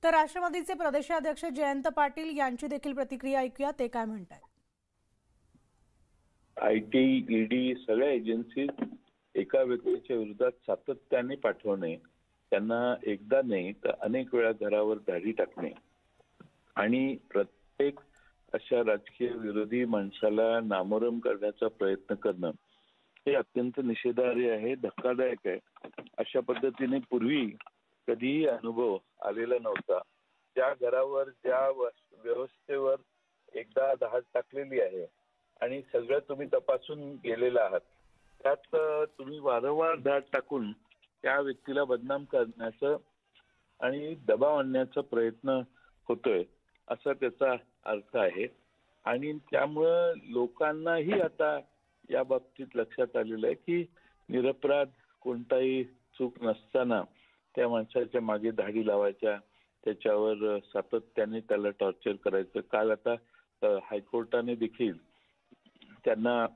तर राष्ट्रवादीचे प्रदेशाध्यक्ष जयंत पाटील यांची देखील प्रतिक्रिया ऐकूया, ते काय म्हणतात। आयटी, ईडी सगळ्या एजन्सी एका व्यक्तीच्या विरोधात सातत्याने पाठवणे, त्यांना एकदा नाही तर अनेक वेळा घरावर धाडी टाकणे आणि प्रत्येक अशा राजकीय विरोधी माणसाला नामोहरम करण्याचा प्रयत्न करणं हे अत्यंत निषेधार्ह आहे, धक्कादायक आहे। अशा पद्धतीने पूर्वी कधीही अनुभव आलेला नव्हता। ज्या घरावर ज्या व्यवस्थेवर एकदा धाड टाकलेली आहे आणि सगळं तुम्ही तपासून गेलेला आहात, त्यात तुम्ही वारंवार धाड टाकून त्या व्यक्तीला बदनाम करण्याचं आणि दबाव आणण्याचा प्रयत्न होतोय असा त्याचा अर्थ आहे। आणि त्यामुळं लोकांनाही आता या बाबतीत लक्षात आलेलं आहे की निरपराध कोणताही चूक नसताना त्या माणसाच्या मागे धाडी लावायच्या, त्याच्यावर सातत्याने त्याला टॉर्चर करायचं। काल आता हायकोर्टाने देखील त्यांना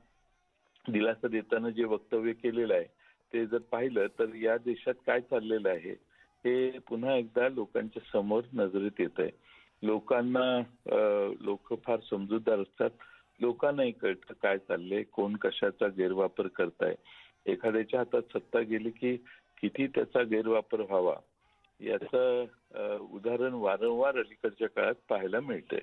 दिलासा देताना जे वक्तव्य केलेलं आहे ते जर पाहिलं तर या देशात काय चाललेलं आहे हे पुन्हा एकदा लोकांच्या समोर नजरेत येत आहे। लोक फार समजूतदार असतात, लोकांनाही कळतं काय चाललंय, कोण कशाचा गैरवापर करताय। एखाद्याच्या हातात सत्ता गेली की किती त्याचा गैरवापर व्हावा याचं उदाहरण वारंवार अलीकडच्या काळात पाहायला मिळतंय।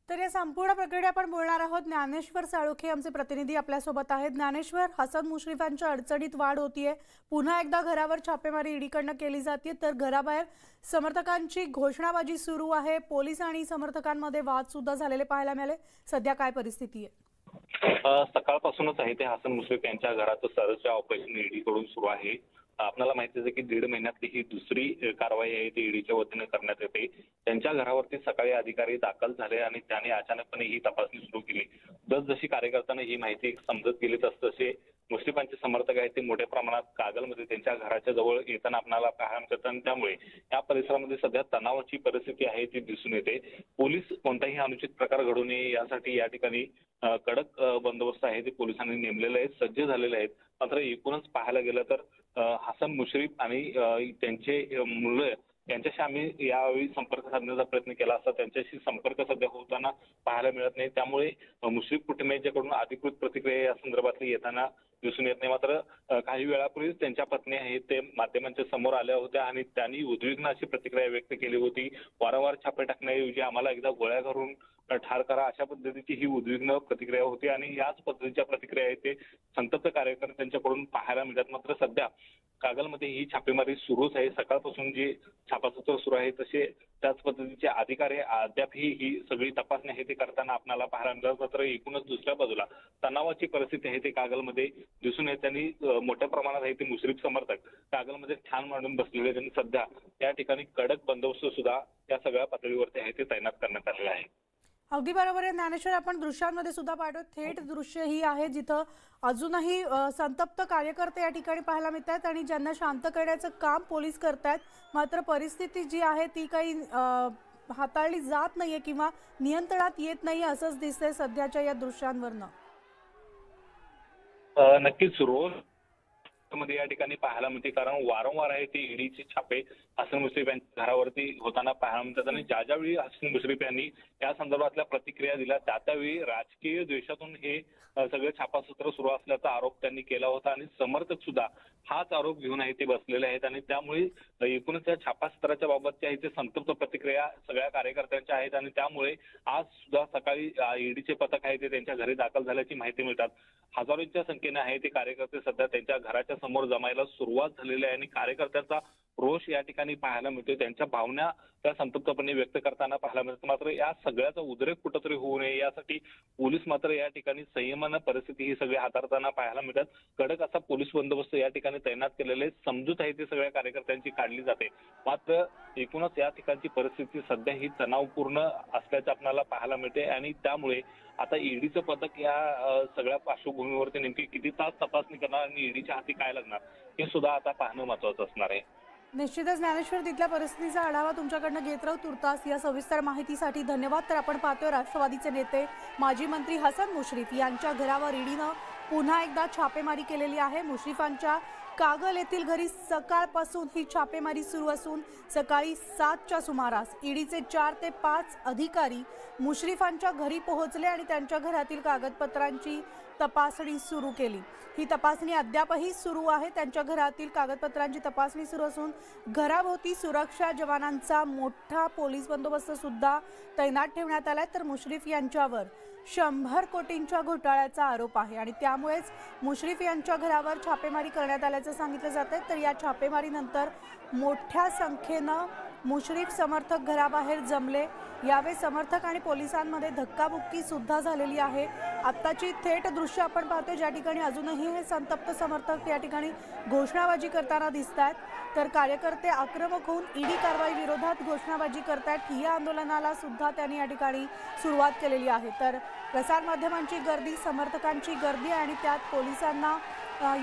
तर या संपूर्ण प्रक्रिया आपण बोलणार आहोत। ज्ञानेश्वर साळुखे आमचे प्रतिनिधी आपल्या सोबत आहेत। ज्ञानेश्वर, हसन मुश्रीफांच्या अडचणीत वाढ होतीये, पुन्हा एकदा घरावर छापेमारी ईडीकडनं केली जाते, तर घराबाहेर समर्थकांची घोषणाबाजी सुरू आहे, पोलीस आणि समर्थकांमध्ये वाद सुद्धा झालेले पाहायला मिळाले। सध्या काय परिस्थिती आहे? सकाळपासूनच आहे ते हसन मुश्रीफ यांच्या घराचं सर्च ऑपरेशन ईडीकडून सुरू आहे। आपल्याला माहिती आहे की 1.5 महिन्यातली ही दुसरी कारवाई आहे ती ईडीच्या वतीने करण्यात येते। त्यांच्या घरावरती सकाळी अधिकारी दाखल झाले आणि त्याने अचानकपणे ही तपासणी सुरू केली। जसजशी कार्यकर्त्यांना ही माहिती समजत गेली तसतसे मुश्रीफांचे समर्थक आहेत ते मोठ्या प्रमाणात कागलमध्ये त्यांच्या घराच्या जवळ येताना आपल्याला पाहायला मिळतात आणि त्यामुळे या परिसरामध्ये सध्या तणावाची परिस्थिती आहे ती दिसून येते। पोलीस कोणताही अनुचित प्रकार घडू नये यासाठी या ठिकाणी कडक बंदोबस्त आहे ते पोलिसांनी नेमलेले आहेत, सज्ज झालेले आहेत। मात्र एकूणच पाहायला गेलं तर हसन मुश्रीफ आणि त्यांचे मुलं यांच्याशी आम्ही यावेळी संपर्क साधण्याचा प्रयत्न केला असता त्यांच्याशी संपर्क सध्या होताना पाहायला मिळत नाही। त्यामुळे मुश्रीफ कुटुंबियांच्याकडून अधिकृत प्रतिक्रिया या संदर्भातली येताना दिसून येत नाही। मात्र काही वेळापूर्वीच त्यांच्या पत्नी आहेत ते माध्यमांच्या समोर आल्या होत्या आणि त्यांनी उद्विग्न अशी प्रतिक्रिया व्यक्त केली होती। वारंवार छापे टाकण्याऐवजी आम्हाला एकदा गोळ्या घालून ठार करा अशा पद्धतीची ही उद्विग्न प्रतिक्रिया होती आणि याच पद्धतीच्या प्रतिक्रिया आहेत ते संतप्त कार्यकर्त्यांच्याकडून पाहायला मिळतात। मात्र सध्या कागलमध्ये ही छापेमारी सुरूच आहे। सकाळपासून जी छापासत्र सुरू आहे तसे त्याच पद्धतीचे अधिकारी अद्यापही ही सगळी तपासणी आहे ते करताना आपल्याला पाहायला मिळतात। मात्र एकूणच दुसऱ्या बाजूला तणावाची परिस्थिती आहे ते कागलमध्ये दिसून येत त्यांनी मोठ्या प्रमाणात आहे ते मुश्रीफ समर्थक कागलमध्ये ठाण मांडून बसलेले त्यांनी सध्या या ठिकाणी कडक बंदोबस्त सुद्धा या सगळ्या पातळीवरती आहे ते तैनात करण्यात आलेला आहे। अगदी बरोबर आहे ज्ञानेश्वर, आपण दृश्यांमध्ये सुद्धा पाहतो थेट दृश्य ही आहे जिथं अजूनही संतप्त कार्यकर्ते या ठिकाणी पाहायला मिळतात आणि ज्यांना शांत करण्याचं काम पोलीस करतायत। मात्र परिस्थिती जी आहे ती काही हाताळली जात नाहीये किंवा नियंत्रणात येत नाही असंच दिसतंय सध्याच्या या दृश्यांवरनं। नक्कीच रोज मध्ये या ठिकाणी पाहायला मिळते, कारण वारंवार आहे ते ईडीचे छापे हसन मुश्रीफ यांच्या घरावरती होताना पाहायला मिळतात आणि ज्यावेळी हसन मुश्रीफ यांनी या संदर्भातल्या प्रतिक्रिया दिल्या त्यावेळी राजकीय द्वेषातून हे सगळे छापासत्र सुरू असल्याचा आरोप त्यांनी केला होता आणि समर्थक सुद्धा हाच आरोप घेऊन आहे ते बसलेले आहेत आणि त्यामुळे एकूणच या छापासत्राच्या बाबतच्या इथे संतप्त प्रतिक्रिया सगळ्या कार्यकर्त्यांच्या आहेत आणि त्यामुळे आज सुद्धा सकाळी ईडीचे पथक आहे ते त्यांच्या घरी दाखल झाल्याची माहिती मिळतात। हजारोंच्या संख्येने आहे ते कार्यकर्ते सध्या त्यांच्या घराच्या समोर जमायला सुरुवात झालेली आहे आणि कार्यकर्त्यांचा रोष या ठिकाणी पाहायला मिळतोय, त्यांच्या भावना त्या संतप्तपणे व्यक्त करताना पाहायला मिळतात। मात्र या सगळ्याचा उद्रेक कुठंतरी होऊ नये यासाठी पोलीस मात्र या ठिकाणी संयमानं परिस्थिती ही सगळी हाताळताना पाहायला मिळतात। कडक असा पोलीस बंदोबस्त या ठिकाणी तैनात केलेले समजूत आहे ते सगळ्या कार्यकर्त्यांची काढली जाते। मात्र एकूणच या ठिकाणची परिस्थिती सध्या ही तणावपूर्ण असल्याचं आपल्याला पाहायला मिळते आणि त्यामुळे आता ईडीचं पथक या सगळ्या पार्श्वभूमीवरती नेमकी किती तास तपासणी करणार आणि ईडीच्या हाती काय लागणार हे सुद्धा आता पाहणं महत्त्वाचं असणार आहे। निश्चितच ज्ञानेश्वर, तिथल्या परिस्थितीचा आढावा तुमच्याकडनं घेत राहू तुर्तास। या सविस्तर माहितीसाठी धन्यवाद। तर आपण पाहतोय राष्ट्रवादीचे नेते माजी मंत्री हसन मुश्रीफ यांच्या घरावर ईडीनं पुन्हा एकदा छापेमारी केलेली आहे। मुश्रीफांच्या कागल येथील घरी सकाळपासून ही छापेमारी सुरू असून सकाळी 7च्या सुमारास ईडीचे 4 ते 5 अधिकारी मुश्रीफांच्या घरी पोहोचले आणि त्यांच्या घरातील कागदपत्रांची तपासणी सुरू केली। ही तपासणी अद्यापही सुरू आहे। त्यांच्या घरातील कागदपत्रांची तपासणी सुरू असून घराभोवती सुरक्षा जवानांचा मोठा पोलीस बंदोबस्त सुद्धा तैनात ठेवण्यात आलाय। तर मुश्रीफ यांच्यावर 100 कोटींच्या घोटाळ्याचा आरोप आहे आणि त्यामुळेच मुश्रीफ यांच्या घरावर छापेमारी करण्यात आल्याचं सांगितलं जातंय। तर या छापेमारीनंतर मोठ्या संख्येनं मुश्रीफ समर्थक घराबाहेर जमले। यावेळी समर्थक आणि पोलिसांमध्ये धक्काबुक्की सुद्धा झालेली आहे। आत्ताची थेट दृश्य आपण पाहतोय, ज्या ठिकाणी अजूनही हे संतप्त समर्थक या ठिकाणी घोषणाबाजी करताना दिसतात। तर कार्यकर्ते आक्रमक होऊन ईडी कारवाई विरोधात घोषणाबाजी करतात। ठिय्या आंदोलनाला सुद्धा त्यांनी या ठिकाणी सुरुवात केलेली आहे। तर प्रसारमाध्यमांची गर्दी, समर्थकांची गर्दी आणि त्यात पोलिसांना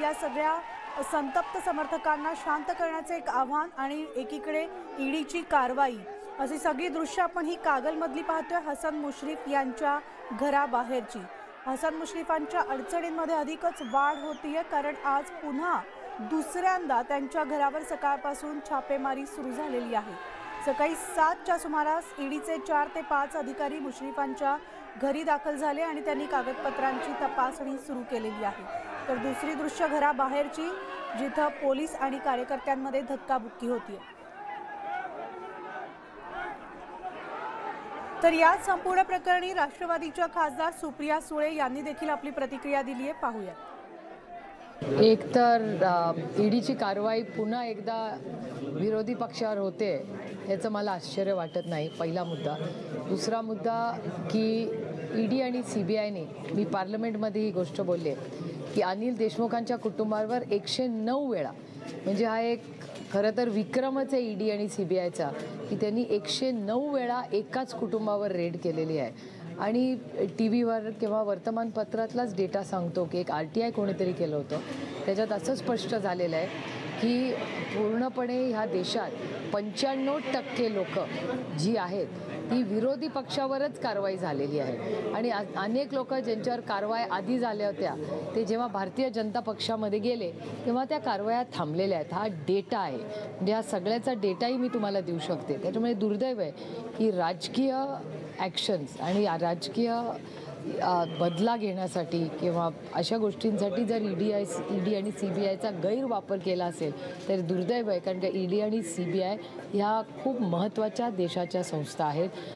या सगळ्या संतप्त समर्थकांना शांत करण्याचे एक आव्हान आणि एकीकडे ईडीची कारवाई, अशी सगळी दृश्य आपण ही कागलमधली पाहतोय हसन मुश्रीफ यांच्या घराबाहेरची। हसन मुश्रीफांच्या अडचणींमध्ये अधिकच वाढ होतीये, कारण आज पुन्हा दुसऱ्यांदा त्यांच्या घरावर सकाळपासून छापेमारी सुरू झालेली आहे। सकाळी 7च्या सुमारास ईडीचे 4 ते 5 अधिकारी मुश्रीफांच्या घरी दाखल झाले आणि त्यांनी कागदपत्रांची तपासणी सुरू केलेली आहे। तर दुसरी दृश्य घराबाहेरची, जिथं पोलीस आणि कार्यकर्त्यांमध्ये धक्काबुक्की होतीये। तर या संपूर्ण प्रकरणी राष्ट्रवादीच्या खासदार सुप्रिया सुळे यांनी देखील आपली प्रतिक्रिया दिली आहे, पाहूया। एक तर ईडीची कारवाई पुन्हा एकदा विरोधी पक्षावर होते याचं मला आश्चर्य वाटत नाही, पहिला मुद्दा। दुसरा मुद्दा की ईडी आणि सीबीआयने, मी पार्लमेंटमध्ये ही गोष्ट बोलले की अनिल देशमुखांच्या कुटुंबावर 109 वेळा, म्हणजे हा एक खरं तर विक्रमच आहे ईडी आणि सीबीआयचा, की त्यांनी 109 वेळा एकाच कुटुंबावर रेड केलेली आहे। आणि टी व्हीवर किंवा वर्तमानपत्रातलाच डेटा सांगतो की एक RTI कोणीतरी केलं होतं, त्याच्यात असं स्पष्ट झालेलं आहे की पूर्णपणे ह्या देशात 95% लोक जी आहेत ती विरोधी पक्षावरच कारवाई झालेली आहे। आणि अनेक लोक ज्यांच्यावर कारवाई आधी झाल्या होत्या ते जेव्हा भारतीय जनता पक्षामध्ये गेले तेव्हा त्या कारवाया थांबलेल्या आहेत। हा डेटा आहे, म्हणजे हा सगळ्याचा डेटाही मी तुम्हाला देऊ शकते। त्याच्यामुळे दुर्दैव आहे की राजकीय ॲक्शन्स आणि राजकीय बदला घेण्यासाठी किंवा अशा गोष्टींसाठी जर ईडी आणि सीबीआयचा गैरवापर केला असेल तर दुर्दैव आहे, कारण का ईडी आणि सीबीआय ह्या खूप महत्त्वाच्या देशाच्या संस्था आहेत।